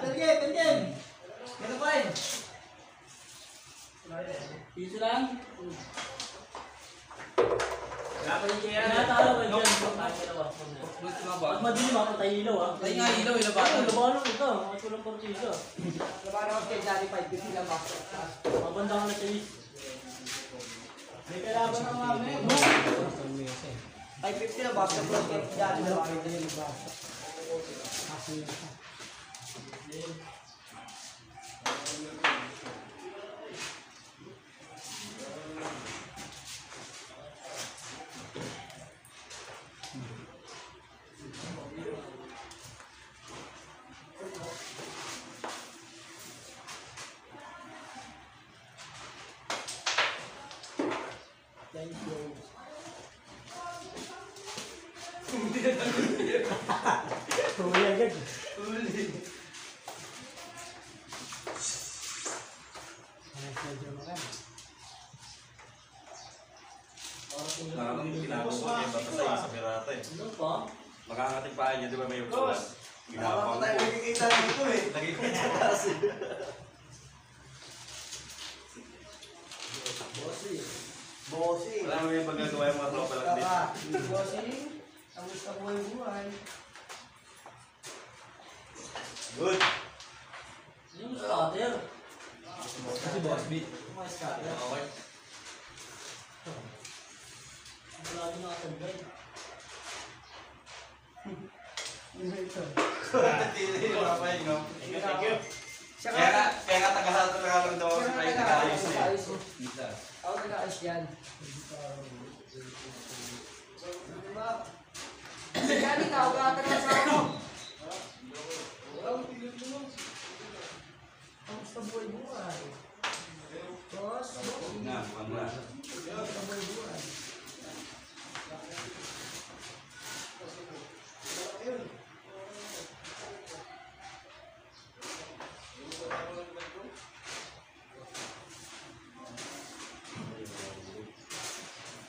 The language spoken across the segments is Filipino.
Pergem. Ganun pa rin. Piso lang. Dapat yung kaya. Natalo ba dyan? Pag madilim ako tayo ilaw ah. Tayo nga ilaw, ilaw ba? Labanan ito. At walang partida. Labanan ko kay Johnny 550 lang ba? Mabanda ka na sa is. May kalaban ng mami. 550 lang ba? Sa pro kay Johnny lang ba? Thank you. Huli agad. Huli. Ginagawa mo yung bata sa pirata eh. Ano pa? Makangating paa niya, di ba may upuan? Ginagawa mo. Nagkikita dito eh. Nagkikita kasi. Bossing. Wala mo yung magagawa yung mga tropa lang din. Bossing. Kamusta buhay-buhay? Good. Yung scatter. Kasi boss beat. Mga scatter. Okay. Wala din nakatagay. Tili yung mga pahin, no? Thank you. Kaya nga tagahal lang daw ako sa kayo nag-ayos eh. Ako nag-aayos yan. Diba? Yan ikaw, kata na sa ako. Kamusta buhay-buhay? Boss? Na, mukhang na. Kamusta buhay-buhay?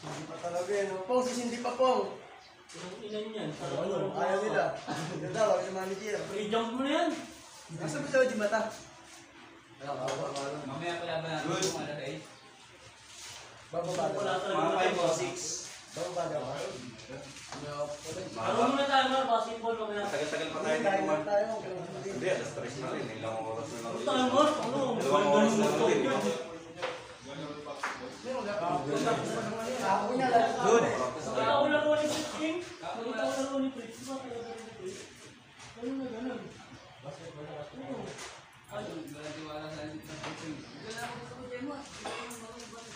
Hindi pa talaga yan. Pong, sisindi pa pong. Yung ilan yan? Ano? Ayaw nila. Ito daw, ako yung manager. I-jump mo na yan. Nasa ba daw di mata? Mamaya pala ba natin Good. kung ano tayo? Bababa daw. Wala Mga talaga. 5 o 6. Bababa daw. Ano muna tayo mga basketball mamaya? Tagal-tagal pa tayo Tayo dito na man. tayo. Hindi, alas 3 na rin. Ilang oras na lang. Gusto tayo mga ano? Dalawang oras na lang rin. Ako niya lang. Good. Nakakaw lang ko ni Fritz King. Nakakaw lang ko ni Fritz. Ganun na ganun.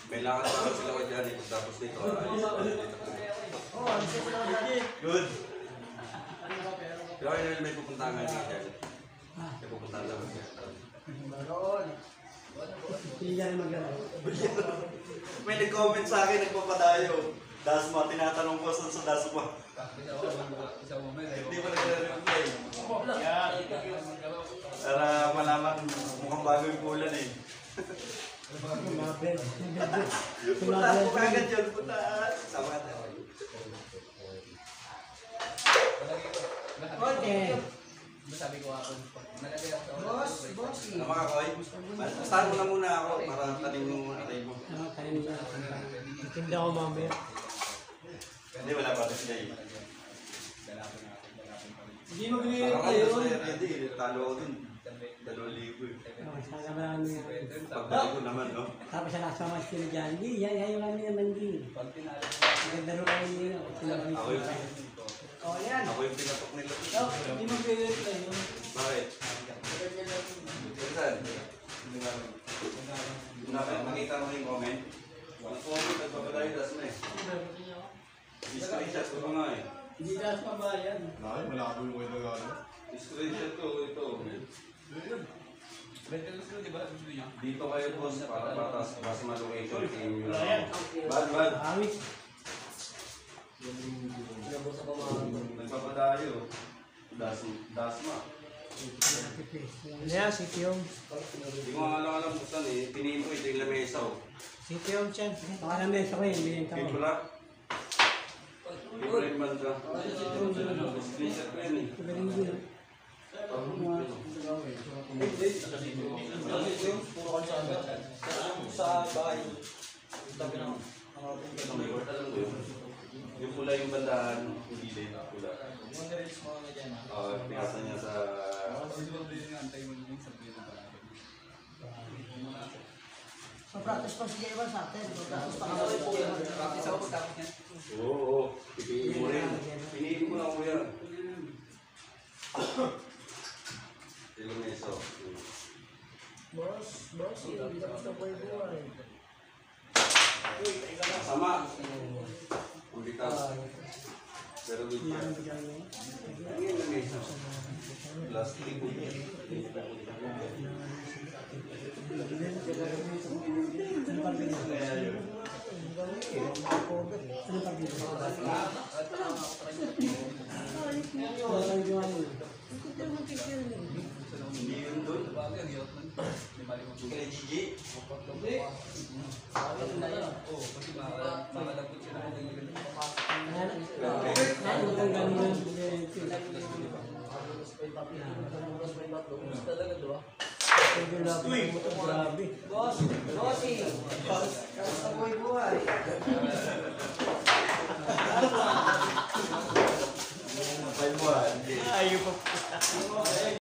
May lakad pa sila ko dyan. Tapos dito. Oo, ano siya sila lagi. Good. Pero kayo may pupuntahan nga niya dyan. May pupuntahan lang siya. Meron. Hindi yan mag-alala. May nag-comment sa akin, nagpapadayo. Dasma, tinatanong ko saan sa Dasma. Hindi mo nagre-reply. Para malaman, mukhang bago yung pulan eh. Puntahan ko kagad yun, puntahan. Sama ka tayo. Okay. Sabi ko ako, Boss, boss. Ano mga koy? Bastahan mo na muna ako para tanim mo atay mo. Hindi ako mamaya. Hindi, wala pa rin sila eh. Hindi magbibigay Parang tayo. ako sa hindi, talo ako dun. 2,000 eh. Sana marami. Pagbalik ko naman, no? Tapos siya nakasama si Kila Jan. Hindi, yan kami naman din. Magandaro kami nila. Ako yung, Oh, yan. ako yung pinatok nila. Hindi magbibigay tayo. Bakit? Saan? Nakita mo yung comment? Ang comment, nagpapadayo das na eh. Screenshot ko pa nga eh. Hindi dapat mabayan. Ay, malabo yung kwento gano'n. Screenshot ko ito. Dito kayo boss para patas ma location team yun. Bad. Awit. Nagpapadayo. Dasma. Yeah, si Tiyong. Hindi ko nga alam kung saan eh. Pinihin ko ito yung lamesa oh. Si Tiyong Chen. Baka na mesa ko yun. Bilhin ka mo. Pipula. Pipula yung banda. Screenshot ko yun eh. Galing din. Pag Puro kalsada. Sa bahay. Tabi ng Ito may court, alam ko yun. Yung pula yung bandaan, hindi din pula. mga reels mo na dyan. Pinasa niya sa... Practice pa si Jewan sa atin. Practice pa kami. Practice ako pagkakot niya. Oo, pipiliin mo rin. Piniin mo lang ko yan. Ilang meso. Boss, hindi ka gusto po yung buhay. Sama. Pagbitas. Pero good siya. Ang ilang meso. Last 3 po niya. Hindi yun doon. Kaya Gigi. Boss, bossy. Sa buhay-buhay.